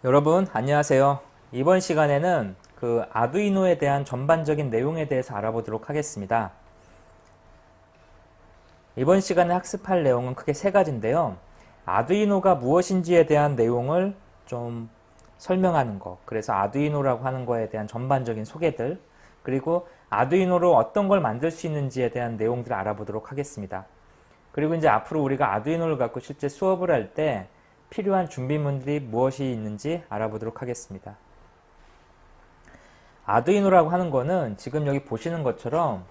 여러분 안녕하세요. 이번 시간에는 그 아두이노에 대한 전반적인 내용에 대해서 알아보도록 하겠습니다. 이번 시간에 학습할 내용은 크게 세 가지인데요. 아두이노가 무엇인지에 대한 내용을 좀 설명하는 거, 그래서 아두이노라고 하는 거에 대한 전반적인 소개들, 그리고 아두이노로 어떤 걸 만들 수 있는지에 대한 내용들을 알아보도록 하겠습니다. 그리고 이제 앞으로 우리가 아두이노를 갖고 실제 수업을 할 때 필요한 준비물들이 무엇이 있는지 알아보도록 하겠습니다. 아두이노라고 하는 거는 지금 여기 보시는 것처럼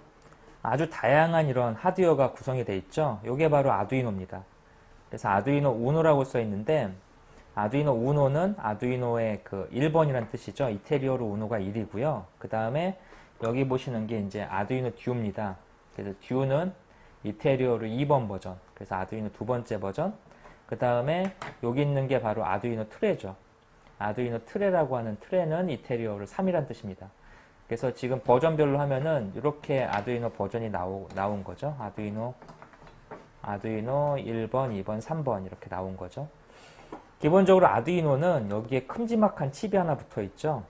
아주 다양한 이런 하드웨어가 구성이 되어 있죠. 이게 바로 아두이노입니다. 그래서 아두이노 우노라고 써 있는데, 아두이노 우노는 아두이노의 그 1번이란 뜻이죠. 이태리어로 우노가 1이고요. 그 다음에 여기 보시는 게 이제 아두이노 듀입니다. 그래서 듀는 이태리어로 2번 버전, 그래서 아두이노 두 번째 버전. 그 다음에 여기 있는 게 바로 아두이노 트레죠. 아두이노 트레라고 하는 트레는 이태리어로 3이란 뜻입니다. 그래서 지금 버전별로 하면은 이렇게 아두이노 버전이 나온 거죠. 아두이노 1번, 2번, 3번 이렇게 나온 거죠. 기본적으로 아두이노는 여기에 큼지막한 칩이 하나 붙어 있죠.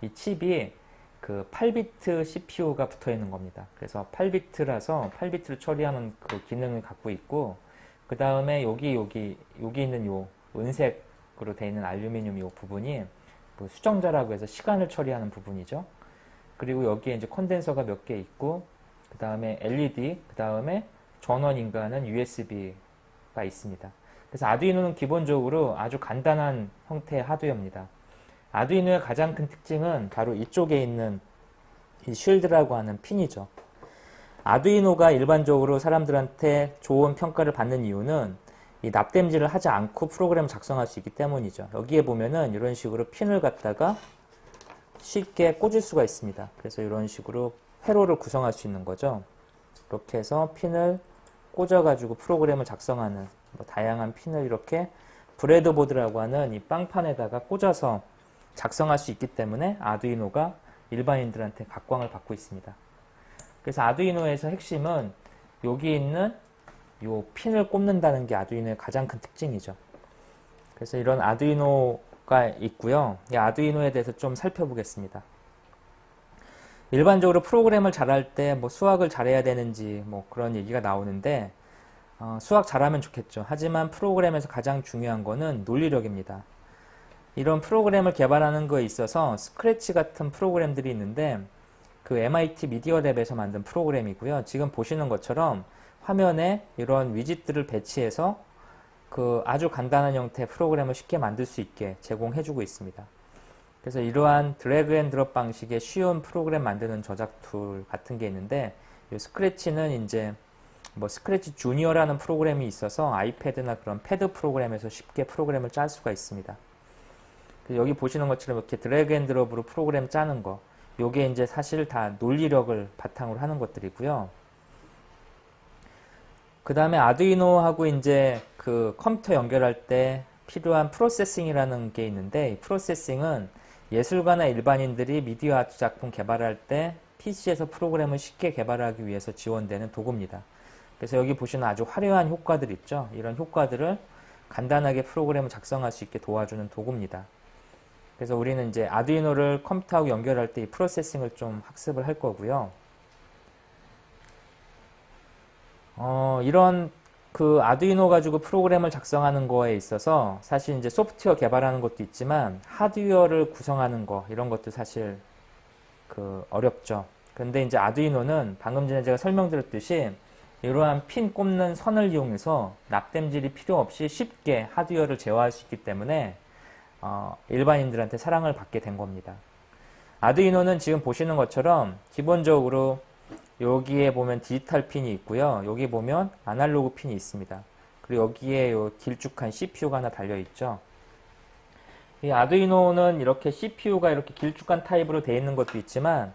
이 칩이 그 8비트 CPU가 붙어 있는 겁니다. 그래서 8비트라서 8비트를 처리하는 그 기능을 갖고 있고, 그 다음에 여기 있는 요 은색으로 되어 있는 알루미늄 요 부분이 그 수정자라고 해서 시간을 처리하는 부분이죠. 그리고 여기에 이제 컨덴서가 몇 개 있고, 그 다음에 LED, 그 다음에 전원 인가는 USB가 있습니다. 그래서 아두이노는 기본적으로 아주 간단한 형태의 하드웨어입니다. 아두이노의 가장 큰 특징은 바로 이쪽에 있는 이 쉴드라고 하는 핀이죠. 아두이노가 일반적으로 사람들한테 좋은 평가를 받는 이유는 이 납땜질을 하지 않고 프로그램을 작성할 수 있기 때문이죠. 여기에 보면은 이런 식으로 핀을 갖다가 쉽게 꽂을 수가 있습니다. 그래서 이런 식으로 회로를 구성할 수 있는 거죠. 이렇게 해서 핀을 꽂아가지고 프로그램을 작성하는 다양한 핀을 이렇게 브레드보드라고 하는 이 빵판에다가 꽂아서 작성할 수 있기 때문에 아두이노가 일반인들한테 각광을 받고 있습니다. 그래서 아두이노에서 핵심은 여기 있는 요 핀을 꼽는다는 게 아두이노의 가장 큰 특징이죠. 그래서 이런 아두이노가 있고요. 이 아두이노에 대해서 좀 살펴보겠습니다. 일반적으로 프로그램을 잘할 때 뭐 수학을 잘해야 되는지 뭐 그런 얘기가 나오는데, 수학 잘하면 좋겠죠. 하지만 프로그램에서 가장 중요한 거는 논리력입니다. 이런 프로그램을 개발하는 거에 있어서 스크래치 같은 프로그램들이 있는데, 그 MIT 미디어 랩에서 만든 프로그램이고요. 지금 보시는 것처럼 화면에 이런 위젯들을 배치해서 그 아주 간단한 형태의 프로그램을 쉽게 만들 수 있게 제공해주고 있습니다. 그래서 이러한 드래그 앤 드롭 방식의 쉬운 프로그램 만드는 저작 툴 같은 게 있는데, 이 스크래치는 이제 뭐 스크래치 주니어라는 프로그램이 있어서 아이패드나 그런 패드 프로그램에서 쉽게 프로그램을 짤 수가 있습니다. 여기 보시는 것처럼 이렇게 드래그 앤 드롭으로 프로그램 짜는 거, 요게 이제 사실 다 논리력을 바탕으로 하는 것들이고요. 그 다음에 아두이노하고 이제 그 컴퓨터 연결할 때 필요한 프로세싱이라는 게 있는데, 이 프로세싱은 예술가나 일반인들이 미디어 아트 작품 개발할 때 PC에서 프로그램을 쉽게 개발하기 위해서 지원되는 도구입니다. 그래서 여기 보시는 아주 화려한 효과들 있죠. 이런 효과들을 간단하게 프로그램을 작성할 수 있게 도와주는 도구입니다. 그래서 우리는 이제 아두이노를 컴퓨터하고 연결할 때 이 프로세싱을 좀 학습을 할 거고요. 이런 그 아두이노 가지고 프로그램을 작성하는 거에 있어서 사실 이제 소프트웨어 개발하는 것도 있지만 하드웨어를 구성하는 거, 이런 것도 사실 그 어렵죠. 근데 이제 아두이노는 방금 전에 제가 설명드렸듯이 이러한 핀 꼽는 선을 이용해서 납땜질이 필요 없이 쉽게 하드웨어를 제어할 수 있기 때문에 일반인들한테 사랑을 받게 된 겁니다. 아두이노는 지금 보시는 것처럼 기본적으로 여기에 보면 디지털 핀이 있고요. 여기 보면 아날로그 핀이 있습니다. 그리고 여기에 요 길쭉한 CPU가 하나 달려 있죠. 이 아두이노는 이렇게 CPU가 이렇게 길쭉한 타입으로 되어 있는 것도 있지만,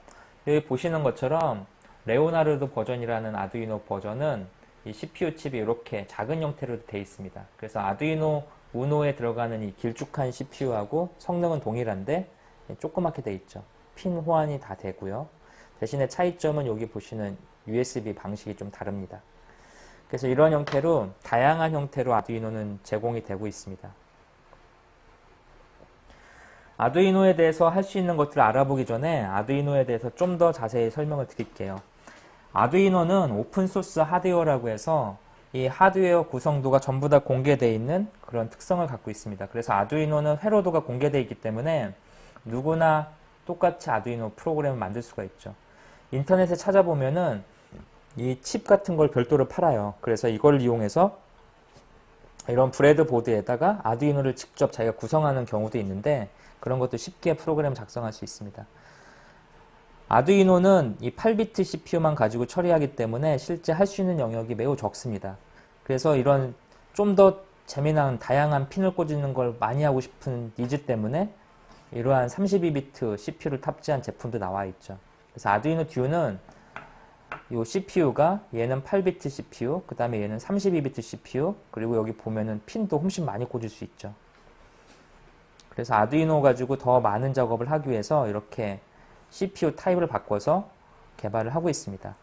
여기 보시는 것처럼 레오나르도 버전이라는 아두이노 버전은 이 CPU 칩이 이렇게 작은 형태로 되어 있습니다. 그래서 아두이노 우노에 들어가는 이 길쭉한 CPU하고 성능은 동일한데 조그맣게 되어 있죠. 핀 호환이 다 되고요. 대신에 차이점은 여기 보시는 USB 방식이 좀 다릅니다. 그래서 이런 형태로 다양한 형태로 아두이노는 제공이 되고 있습니다. 아두이노에 대해서 할 수 있는 것들을 알아보기 전에 아두이노에 대해서 좀 더 자세히 설명을 드릴게요. 아두이노는 오픈소스 하드웨어라고 해서 이 하드웨어 구성도가 전부 다 공개되어 있는 그런 특성을 갖고 있습니다. 그래서 아두이노는 회로도가 공개되어 있기 때문에 누구나 똑같이 아두이노 프로그램을 만들 수가 있죠. 인터넷에 찾아보면은 이 칩 같은 걸 별도로 팔아요. 그래서 이걸 이용해서 이런 브레드보드에다가 아두이노를 직접 자기가 구성하는 경우도 있는데 그런 것도 쉽게 프로그램 작성할 수 있습니다. 아두이노는 이 8비트 CPU만 가지고 처리하기 때문에 실제 할 수 있는 영역이 매우 적습니다. 그래서 이런 좀 더 재미난 다양한 핀을 꽂는 걸 많이 하고 싶은 니즈 때문에 이러한 32비트 CPU를 탑재한 제품도 나와 있죠. 그래서 아두이노 듀오는 이 CPU가 얘는 8비트 CPU, 그 다음에 얘는 32비트 CPU, 그리고 여기 보면은 핀도 훨씬 많이 꽂을 수 있죠. 그래서 아두이노 가지고 더 많은 작업을 하기 위해서 이렇게 CPU 타입을 바꿔서 개발을 하고 있습니다.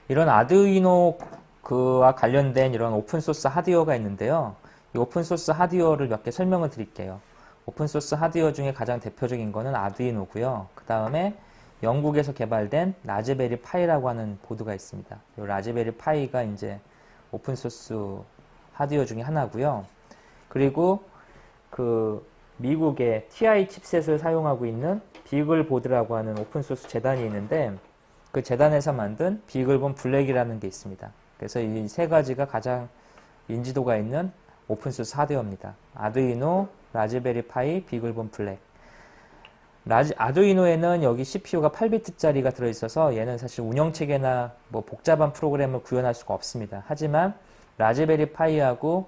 이런 아두이노와 관련된 이런 오픈소스 하드웨어가 있는데요. 이 오픈소스 하드웨어를 몇 개 설명을 드릴게요. 오픈소스 하드웨어 중에 가장 대표적인 거는 아두이노고요. 그 다음에 영국에서 개발된 라즈베리 파이라고 하는 보드가 있습니다. 이 라즈베리 파이가 이제 오픈소스 하드웨어 중에 하나고요. 그리고 그 미국의 TI 칩셋을 사용하고 있는 비글보드라고 하는 오픈소스 재단이 있는데 그 재단에서 만든 비글본 블랙이라는 게 있습니다. 그래서 이 세 가지가 가장 인지도가 있는 오픈소스 하드웨어입니다. 아두이노, 라즈베리 파이, 비글본 블랙. 아두이노에는 여기 CPU가 8비트짜리가 들어있어서 얘는 사실 운영체계나 뭐 복잡한 프로그램을 구현할 수가 없습니다. 하지만 라즈베리 파이하고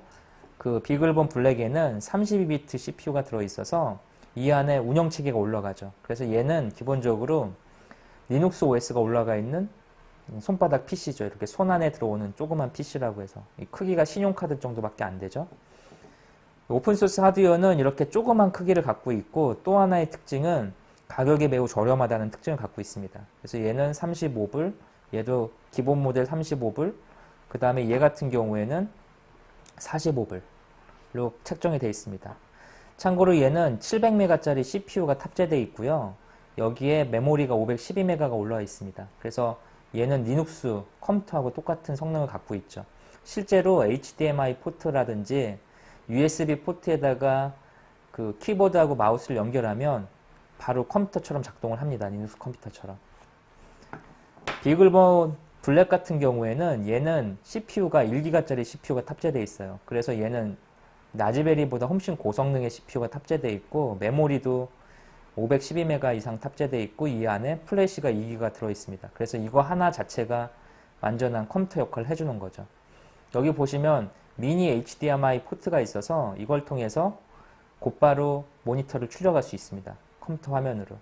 그 비글본 블랙에는 32비트 CPU가 들어있어서 이 안에 운영체계가 올라가죠. 그래서 얘는 기본적으로 리눅스 OS가 올라가 있는 손바닥 PC죠. 이렇게 손 안에 들어오는 조그만 PC라고 해서 이 크기가 신용카드 정도밖에 안 되죠. 오픈소스 하드웨어는 이렇게 조그만 크기를 갖고 있고 또 하나의 특징은 가격이 매우 저렴하다는 특징을 갖고 있습니다. 그래서 얘는 35불, 얘도 기본 모델 35불, 그 다음에 얘 같은 경우에는 45불로 책정이 되어 있습니다. 참고로 얘는 700메가짜리 CPU가 탑재되어 있고요. 여기에 메모리가 512메가가 올라와 있습니다. 그래서 얘는 리눅스 컴퓨터하고 똑같은 성능을 갖고 있죠. 실제로 HDMI 포트라든지 USB 포트에다가 그 키보드하고 마우스를 연결하면 바로 컴퓨터처럼 작동을 합니다. 리눅스 컴퓨터처럼. 비글본 블랙 같은 경우에는 얘는 CPU가 1기가짜리 CPU가 탑재되어 있어요. 그래서 얘는 라즈베리보다 훨씬 고성능의 CPU가 탑재되어 있고 메모리도 512메가 이상 탑재되어 있고 이 안에 플래시가 2기가 들어있습니다. 그래서 이거 하나 자체가 완전한 컴퓨터 역할을 해주는 거죠. 여기 보시면 미니 HDMI 포트가 있어서 이걸 통해서 곧바로 모니터를 출력할 수 있습니다. 컴퓨터 화면으로.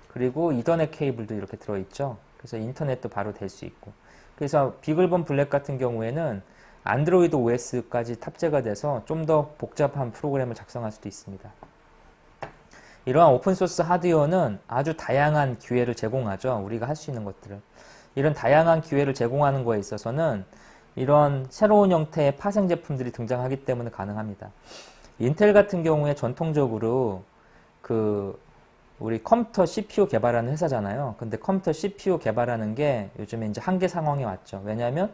그리고 이더넷 케이블도 이렇게 들어있죠. 그래서 인터넷도 바로 될 수 있고. 그래서 비글본 블랙 같은 경우에는 안드로이드 OS까지 탑재가 돼서 좀 더 복잡한 프로그램을 작성할 수도 있습니다. 이러한 오픈소스 하드웨어는 아주 다양한 기회를 제공하죠. 우리가 할 수 있는 것들을. 이런 다양한 기회를 제공하는 거에 있어서는 이런 새로운 형태의 파생 제품들이 등장하기 때문에 가능합니다. 인텔 같은 경우에 전통적으로 우리 컴퓨터 CPU 개발하는 회사잖아요. 근데 컴퓨터 CPU 개발하는 게 요즘에 이제 한계 상황에 왔죠. 왜냐하면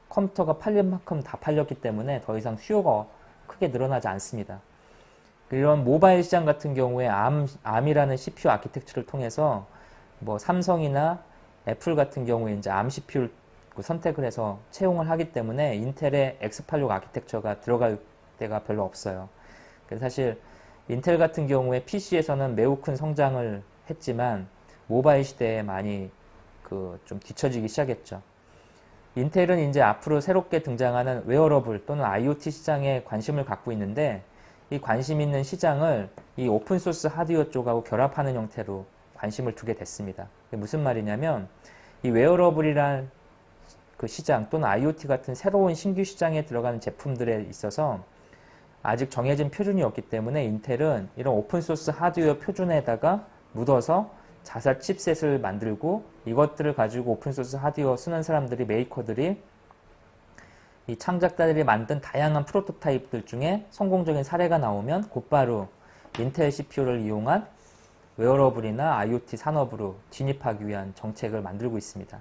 컴퓨터가 팔릴 만큼 다 팔렸기 때문에 더 이상 수요가 크게 늘어나지 않습니다. 이런 모바일 시장 같은 경우에 ARM이라는 CPU 아키텍처를 통해서 뭐 삼성이나 애플 같은 경우에 이제 ARM CPU를 선택을 해서 채용을 하기 때문에 인텔의 X86 아키텍처가 들어갈 때가 별로 없어요. 그래서 사실 인텔 같은 경우에 PC에서는 매우 큰 성장을 했지만 모바일 시대에 많이 좀 뒤처지기 시작했죠. 인텔은 이제 앞으로 새롭게 등장하는 웨어러블 또는 IoT 시장에 관심을 갖고 있는데 이 관심 있는 시장을 이 오픈소스 하드웨어 쪽하고 결합하는 형태로 관심을 두게 됐습니다. 무슨 말이냐면 이 웨어러블이란 그 시장 또는 IoT 같은 새로운 신규 시장에 들어가는 제품들에 있어서 아직 정해진 표준이 없기 때문에 인텔은 이런 오픈소스 하드웨어 표준에다가 묻어서 자사 칩셋을 만들고 이것들을 가지고 오픈소스 하드웨어 쓰는 사람들이, 메이커들이 이 창작자들이 만든 다양한 프로토타입들 중에 성공적인 사례가 나오면 곧바로 인텔 CPU를 이용한 웨어러블이나 IoT 산업으로 진입하기 위한 정책을 만들고 있습니다.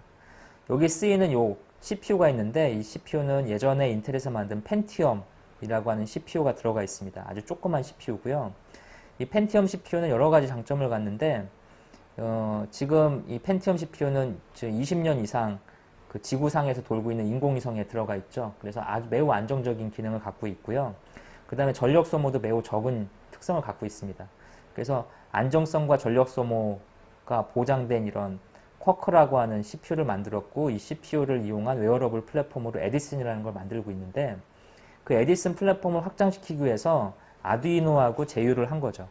여기 쓰이는 요 CPU가 있는데 이 CPU는 예전에 인텔에서 만든 펜티엄이라고 하는 CPU가 들어가 있습니다. 아주 조그만 CPU고요. 이 펜티엄 CPU는 여러 가지 장점을 갖는데 지금 이 펜티엄 CPU는 20년 이상 그 지구상에서 돌고 있는 인공위성에 들어가 있죠. 그래서 아주 매우 안정적인 기능을 갖고 있고요. 그 다음에 전력 소모도 매우 적은 특성을 갖고 있습니다. 그래서 안정성과 전력 소모가 보장된 이런 쿼크라고 하는 CPU를 만들었고 이 CPU를 이용한 웨어러블 플랫폼으로 에디슨이라는 걸 만들고 있는데 그 에디슨 플랫폼을 확장시키기 위해서 아두이노하고 제휴를 한 거죠.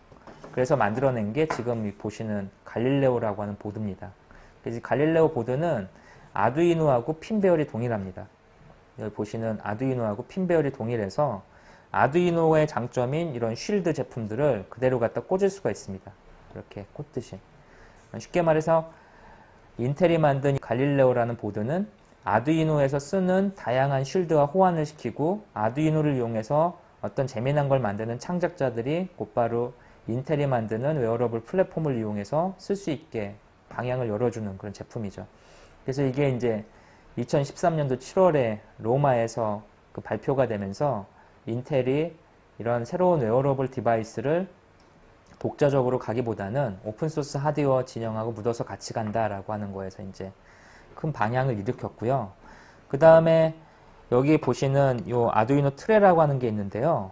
그래서 만들어낸 게 지금 보시는 갈릴레오라고 하는 보드입니다. 그래서 갈릴레오 보드는 아두이노하고 핀 배열이 동일합니다. 여기 보시는 아두이노하고 핀 배열이 동일해서 아두이노의 장점인 이런 쉴드 제품들을 그대로 갖다 꽂을 수가 있습니다. 이렇게 꽂듯이. 쉽게 말해서 인텔이 만든 갈릴레오라는 보드는 아두이노에서 쓰는 다양한 쉴드와 호환을 시키고 아두이노를 이용해서 어떤 재미난 걸 만드는 창작자들이 곧바로 인텔이 만드는 웨어러블 플랫폼을 이용해서 쓸 수 있게 방향을 열어주는 그런 제품이죠. 그래서 이게 이제 2013년도 7월에 로마에서 그 발표가 되면서 인텔이 이런 새로운 웨어러블 디바이스를 독자적으로 가기보다는 오픈소스 하드웨어 진영하고 묻어서 같이 간다라고 하는 거에서 이제 큰 방향을 일으켰고요. 그 다음에 여기 보시는 요 아두이노 트레라고 하는 게 있는데요.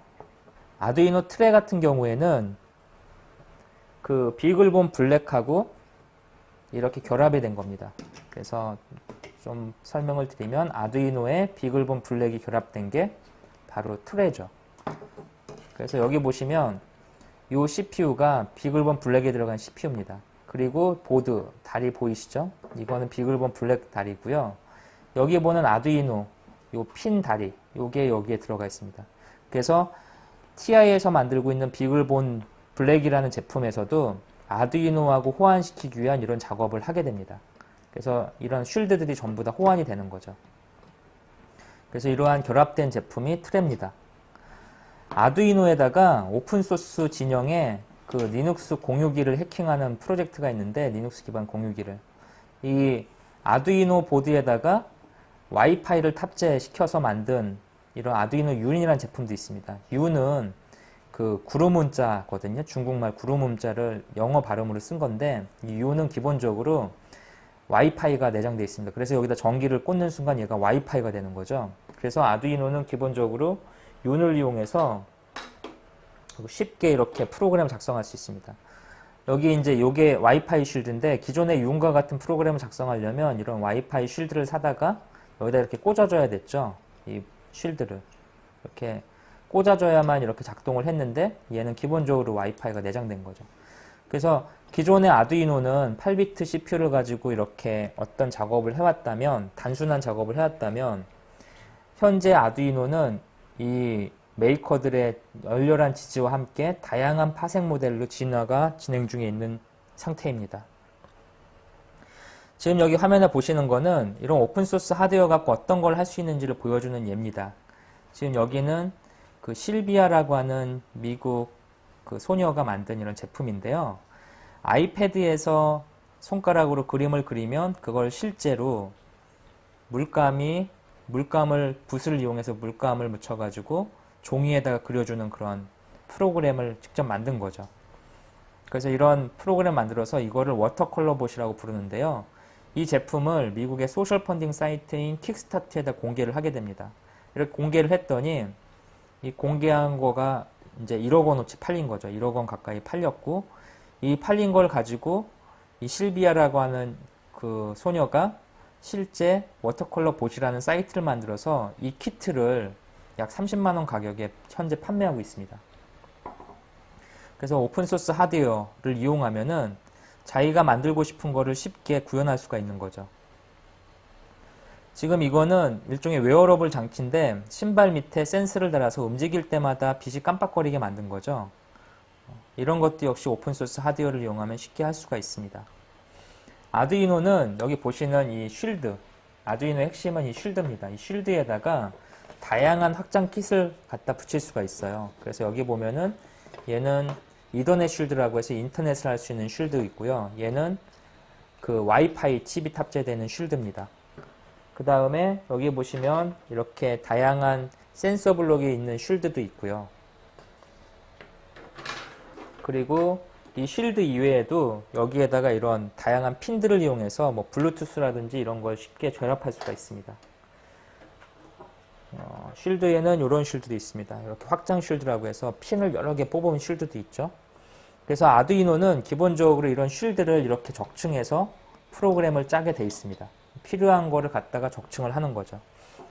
아두이노 트레 같은 경우에는 그 비글본 블랙하고 이렇게 결합이 된 겁니다. 그래서 좀 설명을 드리면 아두이노에 비글본 블랙이 결합된 게 바로 트레죠. 그래서 여기 보시면 이 CPU가 비글본 블랙에 들어간 CPU입니다. 그리고 보드, 다리 보이시죠? 이거는 비글본 블랙 다리고요. 여기 보는 아두이노, 요 핀 다리, 요게 여기에 들어가 있습니다. 그래서 TI에서 만들고 있는 비글본 블랙이라는 제품에서도 아두이노하고 호환시키기 위한 이런 작업을 하게 됩니다. 그래서 이런 쉴드들이 전부 다 호환이 되는 거죠. 그래서 이러한 결합된 제품이 트레입니다. 아두이노에다가 오픈소스 진영에 그 리눅스 공유기를 해킹하는 프로젝트가 있는데 리눅스 기반 공유기를 이 아두이노 보드에다가 와이파이를 탑재시켜서 만든 이런 아두이노 윤이라는 제품도 있습니다. 윤은 그 구루문자거든요. 중국말 구루문자를 영어 발음으로 쓴 건데 이 윤은 기본적으로 와이파이가 내장되어 있습니다. 그래서 여기다 전기를 꽂는 순간 얘가 와이파이가 되는 거죠. 그래서 아두이노는 기본적으로 윤을 이용해서 쉽게 이렇게 프로그램을 작성할 수 있습니다. 여기 이제 요게 와이파이 쉴드인데 기존의 윤과 같은 프로그램을 작성하려면 이런 와이파이 쉴드를 사다가 여기다 이렇게 꽂아줘야 됐죠. 이 쉴드를 이렇게 꽂아줘야만 이렇게 작동을 했는데 얘는 기본적으로 와이파이가 내장된 거죠. 그래서 기존의 아두이노는 8비트 CPU를 가지고 이렇게 어떤 작업을 해왔다면 단순한 작업을 해왔다면 현재 아두이노는 이 메이커들의 열렬한 지지와 함께 다양한 파생 모델로 진화가 진행 중에 있는 상태입니다. 지금 여기 화면에 보시는 거는 이런 오픈소스 하드웨어 갖고 어떤 걸 할 수 있는지를 보여주는 예입니다. 지금 여기는 그 실비아라고 하는 미국 그 소녀가 만든 이런 제품인데요. 아이패드에서 손가락으로 그림을 그리면 그걸 실제로 물감을 붓을 이용해서 물감을 묻혀가지고 종이에다가 그려주는 그런 프로그램을 직접 만든 거죠. 그래서 이런 프로그램 만들어서 이거를 워터컬러 봇이라고 부르는데요. 이 제품을 미국의 소셜 펀딩 사이트인 킥스타트에다 공개를 하게 됩니다. 이렇게 공개를 했더니 이 공개한 거가 이제 1억 원어치 팔린 거죠. 1억 원 가까이 팔렸고 이 팔린 걸 가지고 이 실비아라고 하는 그 소녀가 실제 워터컬러 봇이라는 사이트를 만들어서 이 키트를 약 30만 원 가격에 현재 판매하고 있습니다. 그래서 오픈소스 하드웨어를 이용하면은 자기가 만들고 싶은 거를 쉽게 구현할 수가 있는 거죠. 지금 이거는 일종의 웨어러블 장치인데 신발 밑에 센서를 달아서 움직일 때마다 빛이 깜빡거리게 만든 거죠. 이런 것도 역시 오픈소스 하드웨어를 이용하면 쉽게 할 수가 있습니다. 아두이노는 여기 보시는 이 쉴드, 아두이노의 핵심은 이 쉴드입니다. 이 쉴드에다가 다양한 확장 킷을 갖다 붙일 수가 있어요. 그래서 여기 보면은 얘는 이더넷 쉴드라고 해서 인터넷을 할 수 있는 쉴드 있고요. 얘는 그 와이파이 칩이 탑재되는 쉴드입니다. 그 다음에 여기 보시면 이렇게 다양한 센서 블록이 있는 쉴드도 있고요. 그리고 이 쉴드 이외에도 여기에다가 이런 다양한 핀들을 이용해서 뭐 블루투스라든지 이런 걸 쉽게 결합할 수가 있습니다. 쉴드에는 이런 쉴드도 있습니다. 이렇게 확장 쉴드라고 해서 핀을 여러 개 뽑은 쉴드도 있죠. 그래서 아두이노는 기본적으로 이런 쉴드를 이렇게 적층해서 프로그램을 짜게 돼 있습니다. 필요한 거를 갖다가 적층을 하는 거죠.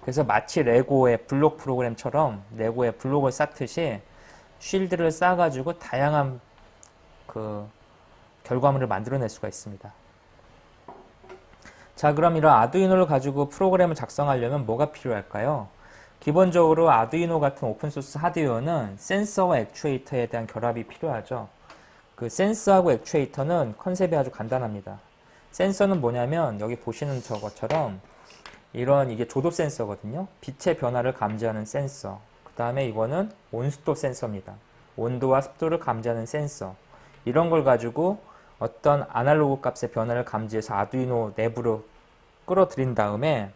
그래서 마치 레고의 블록 프로그램처럼 레고의 블록을 쌓듯이 쉴드를 쌓아가지고 다양한 그 결과물을 만들어낼 수가 있습니다. 자, 그럼 이런 아두이노를 가지고 프로그램을 작성하려면 뭐가 필요할까요? 기본적으로 아두이노 같은 오픈소스 하드웨어는 센서와 액추에이터에 대한 결합이 필요하죠. 그 센서하고 액추에이터는 컨셉이 아주 간단합니다. 센서는 뭐냐면 여기 보시는 저것처럼 이런 이게 조도 센서거든요. 빛의 변화를 감지하는 센서. 그 다음에 이거는 온습도 센서입니다. 온도와 습도를 감지하는 센서. 이런 걸 가지고 어떤 아날로그 값의 변화를 감지해서 아두이노 내부로 끌어들인 다음에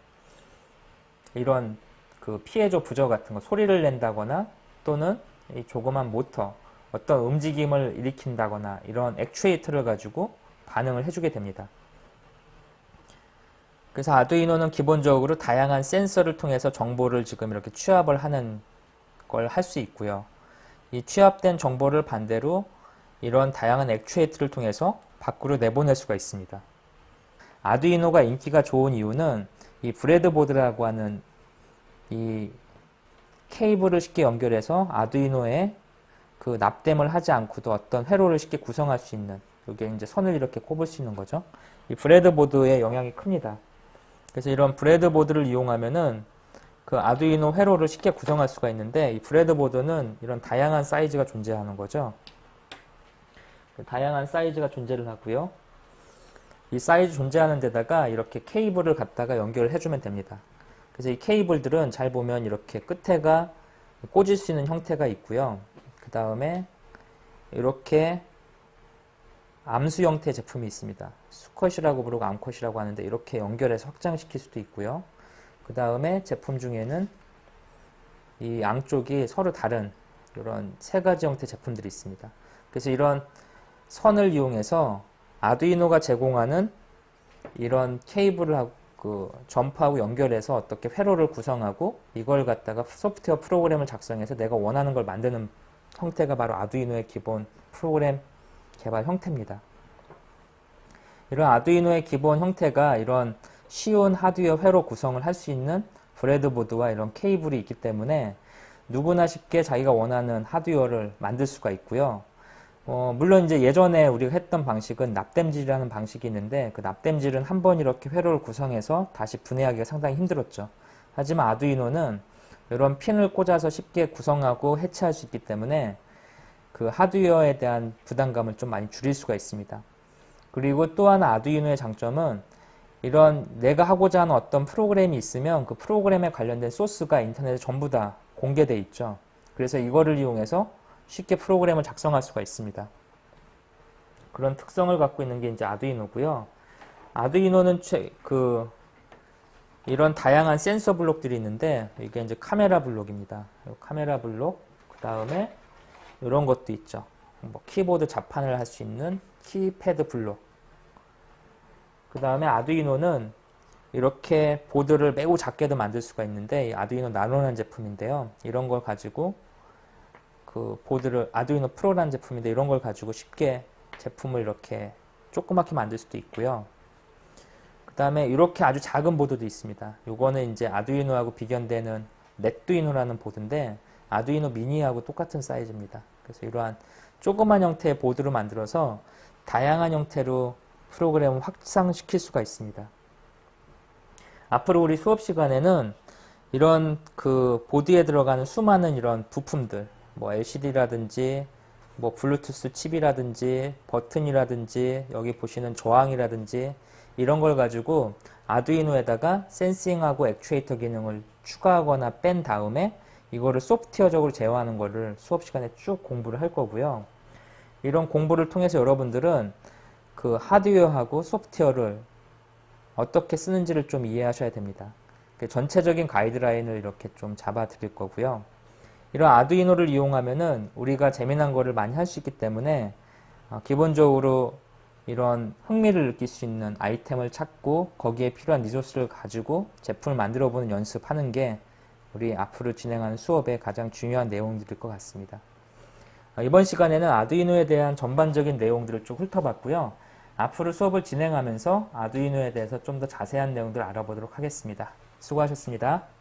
이런 그 피에조 부저 같은 거 소리를 낸다거나 또는 이 조그만 모터 어떤 움직임을 일으킨다거나 이런 액추에이터를 가지고 반응을 해주게 됩니다. 그래서 아두이노는 기본적으로 다양한 센서를 통해서 정보를 지금 이렇게 취합을 하는 걸 할 수 있고요. 이 취합된 정보를 반대로 이런 다양한 액추에이터를 통해서 밖으로 내보낼 수가 있습니다. 아두이노가 인기가 좋은 이유는 이 브레드보드라고 하는 이 케이블을 쉽게 연결해서 아두이노에 그 납땜을 하지 않고도 어떤 회로를 쉽게 구성할 수 있는, 여기에 이제 선을 이렇게 꼽을 수 있는 거죠. 이 브레드보드의 영향이 큽니다. 그래서 이런 브레드보드를 이용하면은 그 아두이노 회로를 쉽게 구성할 수가 있는데, 이 브레드보드는 이런 다양한 사이즈가 존재하는 거죠. 다양한 사이즈가 존재를 하고요. 이 사이즈 존재하는 데다가 이렇게 케이블을 갖다가 연결을 해주면 됩니다. 그래서 이 케이블들은 잘 보면 이렇게 끝에가 꽂을 수 있는 형태가 있고요. 그 다음에 이렇게 암수 형태의 제품이 있습니다. 수컷이라고 부르고 암컷이라고 하는데 이렇게 연결해서 확장시킬 수도 있고요. 그 다음에 제품 중에는 이 양쪽이 서로 다른 이런 세 가지 형태의 제품들이 있습니다. 그래서 이런 선을 이용해서 아두이노가 제공하는 이런 케이블을 하고 그 점프하고 연결해서 어떻게 회로를 구성하고 이걸 갖다가 소프트웨어 프로그램을 작성해서 내가 원하는 걸 만드는 형태가 바로 아두이노의 기본 프로그램 개발 형태입니다. 이런 아두이노의 기본 형태가 이런 쉬운 하드웨어 회로 구성을 할 수 있는 브레드보드와 이런 케이블이 있기 때문에 누구나 쉽게 자기가 원하는 하드웨어를 만들 수가 있고요. 물론 이제 예전에 우리가 했던 방식은 납땜질이라는 방식이 있는데 그 납땜질은 한번 이렇게 회로를 구성해서 다시 분해하기가 상당히 힘들었죠. 하지만 아두이노는 이런 핀을 꽂아서 쉽게 구성하고 해체할 수 있기 때문에 그 하드웨어에 대한 부담감을 좀 많이 줄일 수가 있습니다. 그리고 또 하나 아두이노의 장점은 이런 내가 하고자 하는 어떤 프로그램이 있으면 그 프로그램에 관련된 소스가 인터넷에 전부 다 공개되어 있죠. 그래서 이거를 이용해서 쉽게 프로그램을 작성할 수가 있습니다. 그런 특성을 갖고 있는 게 이제 아두이노고요. 아두이노는 이런 다양한 센서 블록들이 있는데 이게 이제 카메라 블록입니다. 카메라 블록, 그 다음에 이런 것도 있죠. 뭐 키보드 자판을 할 수 있는 키패드 블록. 그 다음에 아두이노는 이렇게 보드를 매우 작게도 만들 수가 있는데 이 아두이노 나노라는 제품인데요. 이런 걸 가지고 그 보드를 아두이노 프로라는 제품인데 이런 걸 가지고 쉽게 제품을 이렇게 조그맣게 만들 수도 있고요. 그 다음에 이렇게 아주 작은 보드도 있습니다. 요거는 이제 아두이노하고 비견되는 넷두이노라는 보드인데 아두이노 미니하고 똑같은 사이즈입니다. 그래서 이러한 조그만 형태의 보드를 만들어서 다양한 형태로 프로그램을 확장시킬 수가 있습니다. 앞으로 우리 수업 시간에는 이런 그 보드에 들어가는 수많은 이런 부품들, 뭐 LCD라든지, 뭐 블루투스 칩이라든지, 버튼이라든지, 여기 보시는 저항이라든지, 이런 걸 가지고 아두이노에다가 센싱하고 액추에이터 기능을 추가하거나 뺀 다음에 이거를 소프트웨어적으로 제어하는 거를 수업 시간에 쭉 공부를 할 거고요. 이런 공부를 통해서 여러분들은 그 하드웨어하고 소프트웨어를 어떻게 쓰는지를 좀 이해하셔야 됩니다. 전체적인 가이드라인을 이렇게 좀 잡아 드릴 거고요. 이런 아두이노를 이용하면은 우리가 재미난 거를 많이 할 수 있기 때문에 기본적으로 이런 흥미를 느낄 수 있는 아이템을 찾고 거기에 필요한 리소스를 가지고 제품을 만들어 보는 연습하는 게 우리 앞으로 진행하는 수업의 가장 중요한 내용들일 것 같습니다. 이번 시간에는 아두이노에 대한 전반적인 내용들을 쭉 훑어봤고요. 앞으로 수업을 진행하면서 아두이노에 대해서 좀 더 자세한 내용들을 알아보도록 하겠습니다. 수고하셨습니다.